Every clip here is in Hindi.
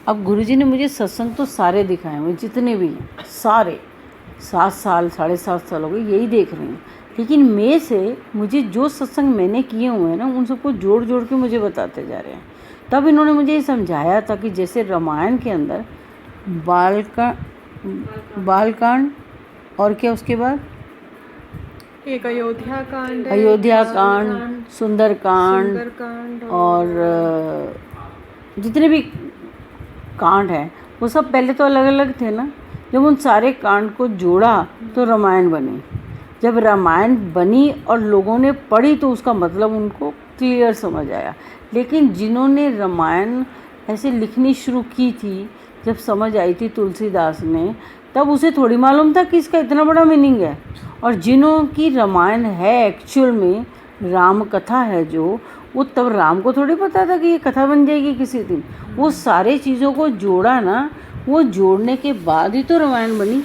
अब गुरुजी ने मुझे सत्संग तो सारे दिखाए हुए, जितने भी हैं सारे, 7 साल 7.5 साल हो गए यही देख रही हूँ। लेकिन में से मुझे जो सत्संग मैंने किए हुए हैं ना, उन सबको जोड़ जोड़ के मुझे बताते जा रहे हैं। तब इन्होंने मुझे ये समझाया था कि जैसे रामायण के अंदर बालकांड और क्या उसके बाद एक अयोध्या कांड, अयोध्या कांड, सुंदरकांड और जितने भी कांड हैं वो सब पहले तो अलग अलग थे ना। जब उन सारे कांड को जोड़ा तो रामायण बनी। जब रामायण बनी और लोगों ने पढ़ी तो उसका मतलब उनको क्लियर समझ आया। लेकिन जिन्होंने रामायण ऐसे लिखनी शुरू की थी, जब समझ आई थी तुलसीदास ने, तब उसे थोड़ी मालूम था कि इसका इतना बड़ा मीनिंग है। और जिन्हों की रामायण है एक्चुअल में राम कथा है जो, वो तब राम को थोड़ी पता था कि ये कथा बन जाएगी किसी दिन। वो सारे चीज़ों को जोड़ा ना, वो जोड़ने के बाद ही तो रामायण बनी।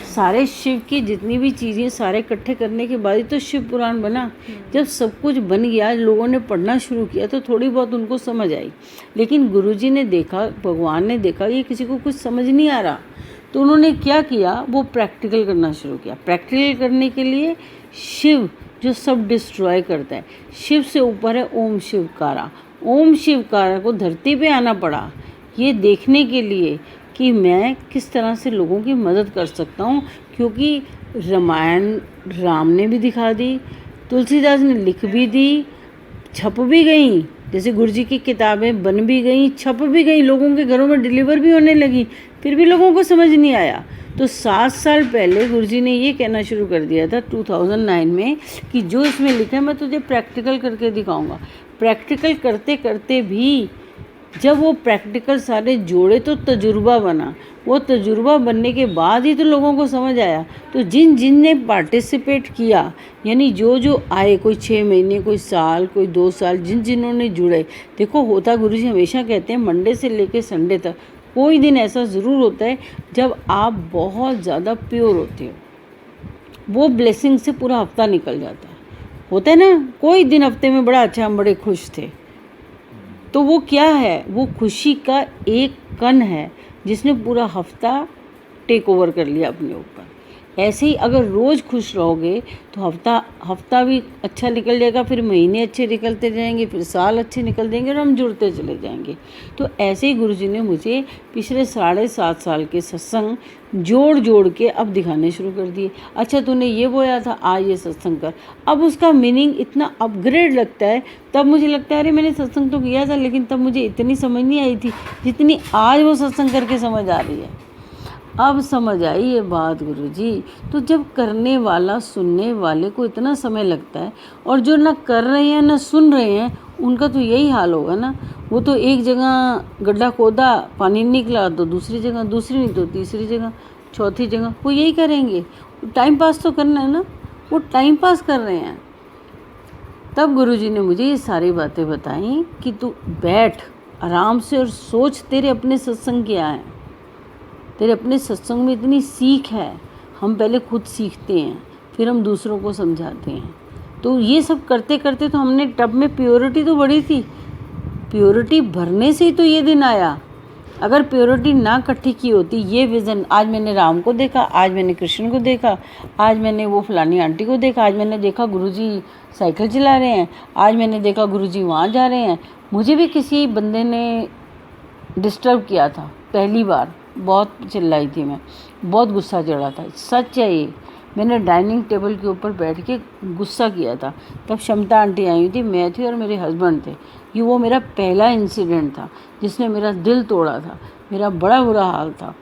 सारे शिव की जितनी भी चीज़ें सारे इकट्ठे करने के बाद ही तो शिव पुराण बना। जब सब कुछ बन गया, लोगों ने पढ़ना शुरू किया तो थोड़ी बहुत उनको समझ आई। लेकिन गुरुजी ने देखा, भगवान ने देखा ये किसी को कुछ समझ नहीं आ रहा, तो उन्होंने क्या किया, वो प्रैक्टिकल करना शुरू किया। प्रैक्टिकल करने के लिए शिव जो सब डिस्ट्रॉय करता है, शिव से ऊपर है ओम शिवकारा। ओम शिवकारा को धरती पे आना पड़ा ये देखने के लिए कि मैं किस तरह से लोगों की मदद कर सकता हूँ। क्योंकि रामायण राम ने भी दिखा दी, तुलसीदास ने लिख भी दी, छप भी गई, जैसे गुरुजी की किताबें बन भी गई, छप भी गई, लोगों के घरों में डिलीवर भी होने लगी, फिर भी लोगों को समझ नहीं आया। तो 7 साल पहले गुरुजी ने ये कहना शुरू कर दिया था 2009 में कि जो इसमें लिखा है मैं तुझे प्रैक्टिकल करके दिखाऊंगा। प्रैक्टिकल करते करते भी जब वो प्रैक्टिकल सारे जोड़े तो तजुर्बा बना। वो तजुर्बा बनने के बाद ही तो लोगों को समझ आया। तो जिन जिन ने पार्टिसिपेट किया, यानी जो जो आए, कोई 6 महीने, कोई साल, कोई 2 साल, जिन जिन्होंने जुड़े, देखो होता गुरुजी हमेशा कहते हैं मंडे से लेके संडे तक कोई दिन ऐसा ज़रूर होता है जब आप बहुत ज़्यादा प्योर होते हो। वो ब्लेसिंग से पूरा हफ्ता निकल जाता है। होता है ना, कोई दिन हफ्ते में बड़ा अच्छा, हम बड़े खुश थे। तो वो क्या है, वो खुशी का एक कण है जिसने पूरा हफ्ता टेक ओवर कर लिया अपने ऊपर। ऐसे ही अगर रोज़ खुश रहोगे तो हफ्ता भी अच्छा निकल जाएगा, फिर महीने अच्छे निकलते जाएंगे, फिर साल अच्छे निकल जाएंगे और हम जुड़ते चले जाएंगे। तो ऐसे ही गुरुजी ने मुझे पिछले 7.5 साल के सत्संग जोड़ जोड़ के अब दिखाने शुरू कर दिए। अच्छा तूने ये बोया था, आज ये सत्संग कर। अब उसका मीनिंग इतना अपग्रेड लगता है। तब मुझे लगता है अरे मैंने सत्संग तो किया था, लेकिन तब मुझे इतनी समझ नहीं आई थी जितनी आज वो सत्संग करके समझ आ रही है। अब समझ आई ये बात गुरुजी। तो जब करने वाला सुनने वाले को इतना समय लगता है, और जो ना कर रहे हैं ना सुन रहे हैं, उनका तो यही हाल होगा ना। वो तो एक जगह गड्ढा खोदा, पानी निकला, तो दूसरी जगह, दूसरी नहीं तो तीसरी जगह, चौथी जगह, वो यही करेंगे। टाइम पास तो करना है ना, वो टाइम पास कर रहे हैं। तब गुरुजी ने मुझे ये सारी बातें बताई कि तू बैठ आराम से और सोच, तेरे अपने सत्संग क्या है, तेरे अपने सत्संग में इतनी सीख है। हम पहले खुद सीखते हैं, फिर हम दूसरों को समझाते हैं। तो ये सब करते करते तो हमने टब में प्योरिटी तो बढ़ी थी। प्योरिटी भरने से ही तो ये दिन आया। अगर प्योरिटी ना इकट्ठी की होती, ये विज़न, आज मैंने राम को देखा, आज मैंने कृष्ण को देखा, आज मैंने वो फलानी आंटी को देखा, आज मैंने देखा गुरुजी साइकिल चला रहे हैं, आज मैंने देखा गुरुजी वहाँ जा रहे हैं। मुझे भी किसी बंदे ने डिस्टर्ब किया था पहली बार, बहुत चिल्लाई थी मैं, बहुत गुस्सा चढ़ा था। सच है ये, मैंने डाइनिंग टेबल के ऊपर बैठ के गुस्सा किया था। तब क्षमता आंटी आई हुई थी, मैं थी और मेरे हस्बैंड थे। ये वो मेरा पहला इंसिडेंट था जिसने मेरा दिल तोड़ा था, मेरा बड़ा बुरा हाल था,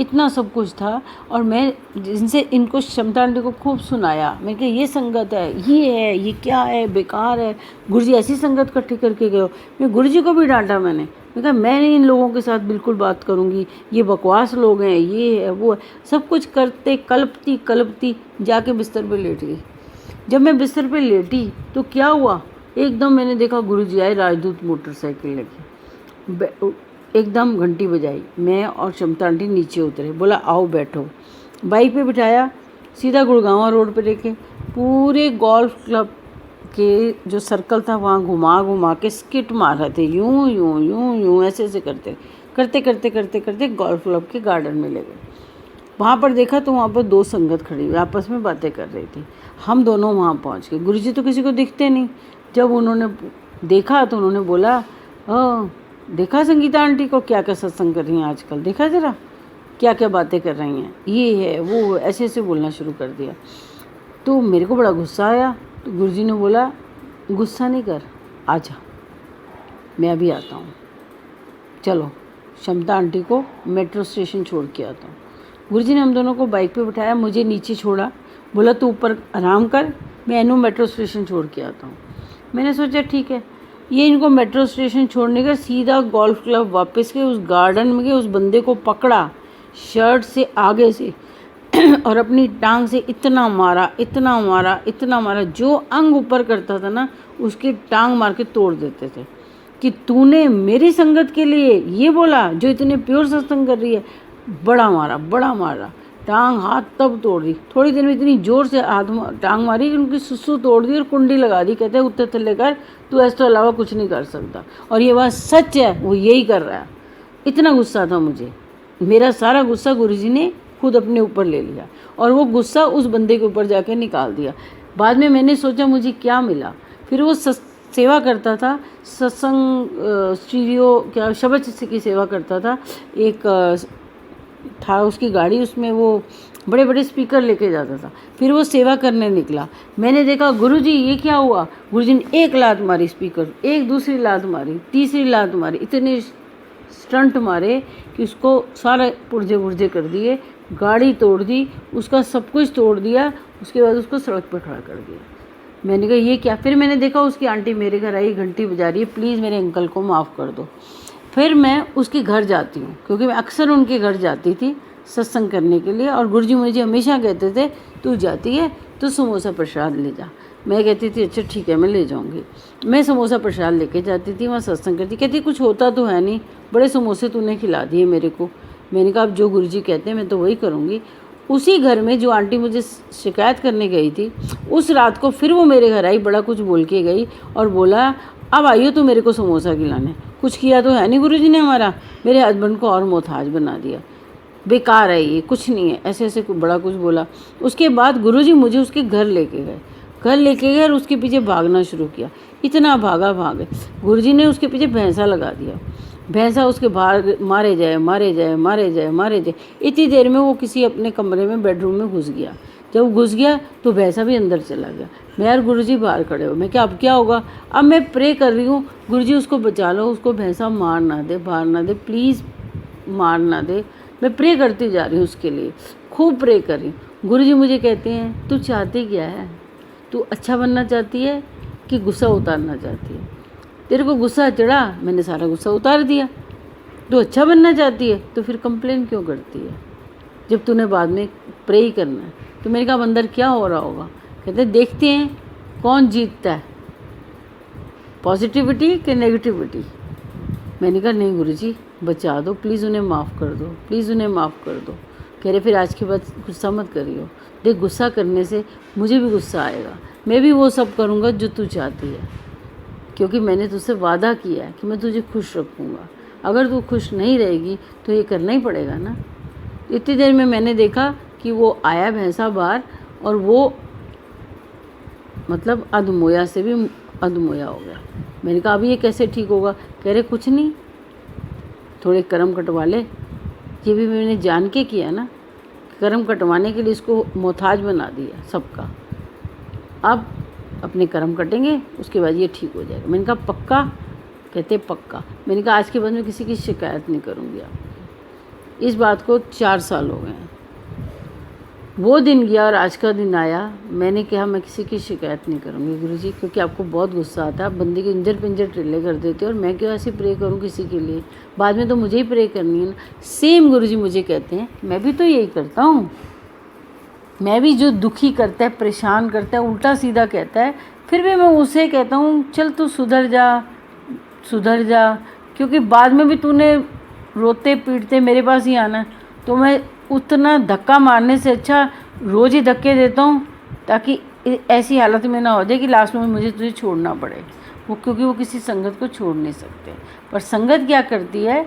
इतना सब कुछ था। और मैं जिनसे इनको क्षमता आंटी को खूब सुनाया, मैंने कहा ये संगत है, ये क्या है, बेकार है, गुरुजी ऐसी संगत इकट्ठी करके गए हो। मैं गुरुजी को भी डांटा मैंने कहा मैं नहीं इन लोगों के साथ बिल्कुल बात करूंगी, ये बकवास लोग हैं, ये है वो है। सब कुछ करते कलपती जाके बिस्तर पे लेट गई। जब मैं बिस्तर पे लेटी तो क्या हुआ, एकदम मैंने देखा गुरुजी आए राजदूत मोटरसाइकिल लेके, एकदम घंटी बजाई, मैं और क्षमता आंटी नीचे उतरे, बोला आओ बैठो। बाइक पे बिठाया, सीधा गुड़गांव रोड पे लेके पूरे गोल्फ क्लब के जो सर्कल था वहाँ घुमा घुमा के स्किट मार रहे थे, यूं यूं यूं यूं ऐसे ऐसे करते करते करते करते करते गोल्फ क्लब के गार्डन में ले गए। वहाँ पर देखा तो वहाँ पर 2 संगत खड़ी हुई आपस में बातें कर रही थी। हम दोनों वहाँ पहुँच गए। गुरुजी तो किसी को दिखते नहीं। जब उन्होंने देखा तो उन्होंने बोला, देखा संगीता आंटी को क्या क्या सत्संग कर रही हैं आजकल, देखा ज़रा क्या क्या बातें कर रही हैं, ये है वो, ऐसे ऐसे बोलना शुरू कर दिया। तो मेरे को बड़ा गुस्सा आया। तो गुरुजी ने बोला, गुस्सा नहीं कर, आजा, मैं अभी आता हूँ, चलो क्षमता आंटी को मेट्रो स्टेशन छोड़ के आता हूँ। गुरुजी ने हम दोनों को बाइक पे बिठाया, मुझे नीचे छोड़ा, बोला तू ऊपर आराम कर, मैं इन्हों मेट्रो स्टेशन छोड़ के आता हूँ। मैंने सोचा ठीक है। ये इनको मेट्रो स्टेशन छोड़ने का सीधा गोल्फ क्लब वापस के उस गार्डन में गए, उस बंदे को पकड़ा शर्ट से आगे से और अपनी टांग से इतना मारा इतना मारा इतना मारा, जो अंग ऊपर करता था ना उसकी टांग मार के तोड़ देते थे कि तूने मेरी संगत के लिए ये बोला जो इतने प्योर सत्संग कर रही है। बड़ा मारा, टांग हाथ तब तोड़ दी। थोड़ी देर में इतनी ज़ोर से टांग मारी कि उनकी सुसु तोड़ दी और कुंडी लगा दी। कहते हैं उत्तर थल्ले कर, तू ऐसे तो अलावा कुछ नहीं कर सकता। और ये बात सच है, वो यही कर रहा है। इतना गुस्सा था मुझे। मेरा सारा गुस्सा गुरुजी ने खुद अपने ऊपर ले लिया और वो गुस्सा उस बंदे के ऊपर जाके निकाल दिया। बाद में मैंने सोचा मुझे क्या मिला। फिर वो सेवा करता था, सत्संग स्टीरियो क्या शब्द की सेवा करता था। एक था उसकी गाड़ी, उसमें वो बड़े बड़े स्पीकर लेके जाता था। फिर वो सेवा करने निकला। मैंने देखा गुरुजी ये क्या हुआ। गुरुजी ने एक लात मारी स्पीकर, एक दूसरी लात मारी, तीसरी लात मारी, इतने स्टंट मारे कि उसको सारे पुर्जे कर दिए, गाड़ी तोड़ दी, उसका सब कुछ तोड़ दिया। उसके बाद उसको सड़क पर खड़ा कर दिया। मैंने कहा ये क्या। फिर मैंने देखा उसकी आंटी मेरे घर आई, घंटी बजा रही है, प्लीज़ मेरे अंकल को माफ़ कर दो। फिर मैं उसके घर जाती हूँ क्योंकि मैं अक्सर उनके घर जाती थी सत्संग करने के लिए। और गुरुजी मुझे हमेशा कहते थे तू जाती है तो समोसा प्रसाद ले जा। मैं कहती थी अच्छा ठीक है मैं ले जाऊँगी। मैं समोसा प्रसाद लेके जाती थी, वहाँ सत्संग करती। कहती कुछ होता तो है नहीं, बड़े समोसे तूने खिला दिए मेरे को। मैंने कहा अब जो गुरुजी कहते हैं मैं तो वही करूँगी। उसी घर में जो आंटी मुझे शिकायत करने गई थी, उस रात को फिर वो मेरे घर आई, बड़ा कुछ बोल के गई और बोला अब आइयो तो मेरे को समोसा खिलाने। कुछ किया तो है नहीं गुरुजी ने हमारा, मेरे हस्बैंड को और मोहताज बना दिया, बेकार है ये, कुछ नहीं है, ऐसे ऐसे बड़ा कुछ बोला। उसके बाद गुरुजी मुझे उसके घर लेके गए और उसके पीछे भागना शुरू किया। इतना भागे गुरुजी ने उसके पीछे भैंसा लगा दिया। भैंसा उसके बाहर मारे जाए। इतनी देर में वो किसी अपने कमरे में बेडरूम में घुस गया। जब घुस गया तो भैंसा भी अंदर चला गया। मैं और गुरुजी बाहर खड़े हो। मैं क्या अब क्या होगा। अब मैं प्रे कर रही हूँ गुरुजी उसको बचा लो, उसको भैंसा मार ना दे, प्लीज़ मार ना दे। मैं प्रे करती जा रही हूँ उसके लिए, खूब प्रे कर रही हूँ। गुरुजी मुझे कहते हैं तू चाहती क्या है, तू अच्छा बनना चाहती है कि गुस्सा उतारना चाहती है। तेरे को गुस्सा चढ़ा, मैंने सारा गुस्सा उतार दिया। तू अच्छा बनना चाहती है तो फिर कंप्लेन क्यों करती है जब तूने बाद में प्रे ही करना है। तो मैंने कहा अंदर क्या हो रहा होगा। कहते देखते हैं कौन जीतता है, पॉजिटिविटी कि नेगेटिविटी। मैंने कहा नहीं गुरुजी बचा दो, प्लीज़ उन्हें माफ़ कर दो। कह रहे फिर आज के बाद गुस्सा मत करियो। देख गुस्सा करने से मुझे भी गुस्सा आएगा, मैं भी वो सब करूँगा जो तू चाहती है, क्योंकि मैंने तुझसे वादा किया है कि मैं तुझे खुश रखूँगा। अगर तू खुश नहीं रहेगी तो ये करना ही पड़ेगा ना। इतनी देर में मैंने देखा कि वो आया भैंसा बाहर और वो मतलब अधमोया से भी अधमोया हो गया। मैंने कहा अभी ये कैसे ठीक होगा। कह रहे कुछ नहीं, थोड़े कर्म कटवा ले। ये भी मैंने जान के किया ना, कर्म कटवाने के लिए इसको मोहताज बना दिया सबका। अब अपने कर्म कटेंगे उसके बाद ये ठीक हो जाएगा। मैंने कहा पक्का। कहते पक्का। मैंने कहा आज के बाद मैं किसी की शिकायत नहीं करूँगी। अब इस बात को 4 साल हो गए हैं। वो दिन गया और आज का दिन आया। मैंने कहा मैं किसी की शिकायत नहीं करूँगी गुरुजी, क्योंकि आपको बहुत गुस्सा आता है, आप बंदे के इंजर पिंजर टिल्ले कर देते हो और मैं क्यों ऐसे प्रे करूँ किसी के लिए। बाद में तो मुझे ही प्रे करनी है ना। सेम गुरुजी मुझे कहते हैं, मैं भी तो यही करता हूँ। मैं भी जो दुखी करता है, परेशान करता है, उल्टा सीधा कहता है, फिर भी मैं उसे कहता हूँ चल तू सुधर जा, क्योंकि बाद में भी तूने रोते पीटते मेरे पास ही आना है। तो मैं उतना धक्का मारने से अच्छा रोज़ ही धक्के देता हूँ ताकि ऐसी हालत में ना हो जाए कि लास्ट में मुझे तुझे छोड़ना पड़े, वो क्योंकि वो किसी संगत को छोड़ नहीं सकते। पर संगत क्या करती है,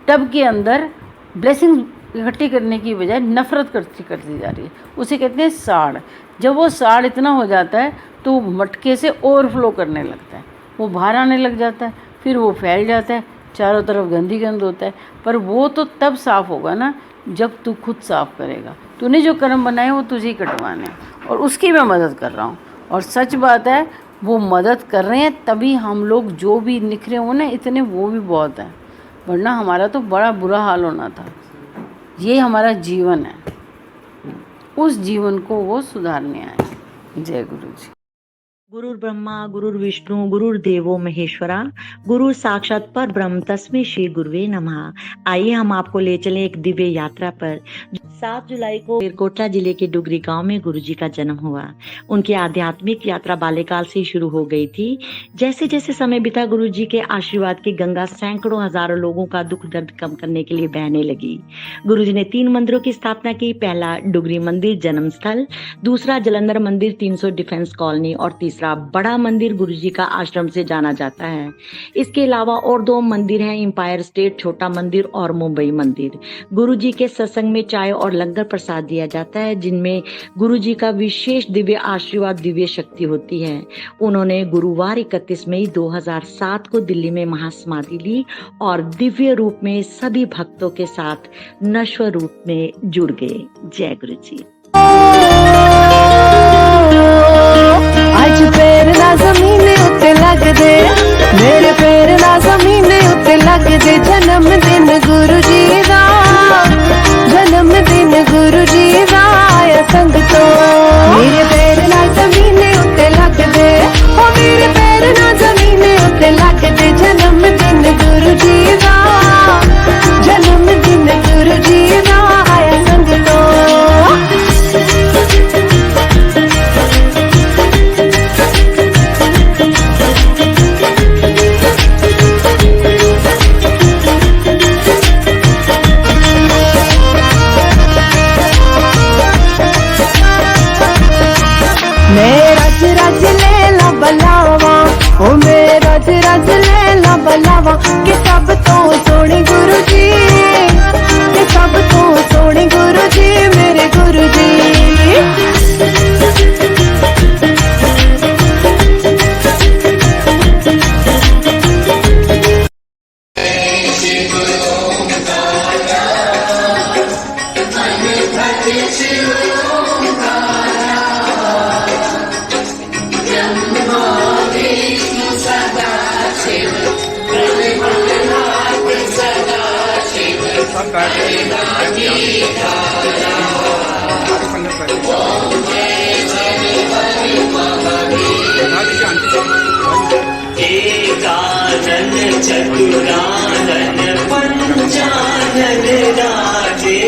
टब के अंदर ब्लेसिंग इकट्ठी करने की बजाय नफरत करती जा रही है। उसे कहते हैं साड़। जब वो साड़ इतना हो जाता है तो मटके से ओवरफ्लो करने लगता है, वो बाहर आने लग जाता है, फिर वो फैल जाता है, चारों तरफ गंदी गंद होता है। पर वो तो तब साफ़ होगा ना जब तू खुद साफ़ करेगा। तूने जो कर्म बनाए वो तुझे ही कटवाने हैं, और उसकी मैं मदद कर रहा हूँ। और सच बात है, वो मदद कर रहे हैं तभी हम लोग जो भी निखरे हो ना इतने, वो भी बहुत हैं, वरना हमारा तो बड़ा बुरा हाल होना था। ये हमारा जीवन है, उस जीवन को वो सुधारने आए। जय गुरु जी। गुरुर् ब्रह्मा गुरुर् विष्णु गुरुर्देवो महेश्वरा, गुरु साक्षात पर ब्रह्म तस्मै श्री गुरुवे नमः। आइए हम आपको ले चले एक दिव्य यात्रा पर। 7 जुलाई को मलेरकोटला जिले के डुगरी गांव में गुरुजी का जन्म हुआ। उनकी आध्यात्मिक यात्रा बाल्यकाल से शुरू हो गई थी। जैसे जैसे समय बीता, गुरुजी के आशीर्वाद की गंगा सैकड़ों हजारों लोगों का दुख दर्द कम करने के लिए बहने लगी। गुरुजी ने 3 मंदिरों की स्थापना की। पहला डुगरी मंदिर जन्म स्थल, दूसरा जलंधर मंदिर 300 डिफेंस कॉलोनी, और तीसरा बड़ा मंदिर गुरुजी का आश्रम से जाना जाता है। इसके अलावा और 2 मंदिर हैं, एम्पायर स्टेट छोटा मंदिर और मुंबई मंदिर। गुरुजी के सत्संग में चाय और लंगर प्रसाद दिया जाता है, जिनमें गुरुजी का विशेष दिव्य आशीर्वाद, दिव्य शक्ति होती है। उन्होंने गुरुवार 31 मई 2007 को दिल्ली में महासमाधि ली और दिव्य रूप में सभी भक्तों के साथ नश्वर रूप में जुड़ गए। जय गुरु जी। आज पैर ना जमीने उत्ते लग दे, मेरे पैर ना जमीने उत्ते लग दे। जन्म दिन गुरु जी दा, जन्म दिन गुरु जी दा आया संग तो। मेरे पैर ना जमीने उत्ते लग दे, ओ मेरे पैर ना जमीने उत्ते लग दे। जन्म दिन गुरु जी दा, जन्म दिन गुरु जी दा आया संग तो। रज लैला बलावा कि सब तो सोने गुरु जी, कि सब तो सोने गुरु जी, मेरे गुरु जी। एकानन चतुरानन पंचानन राजे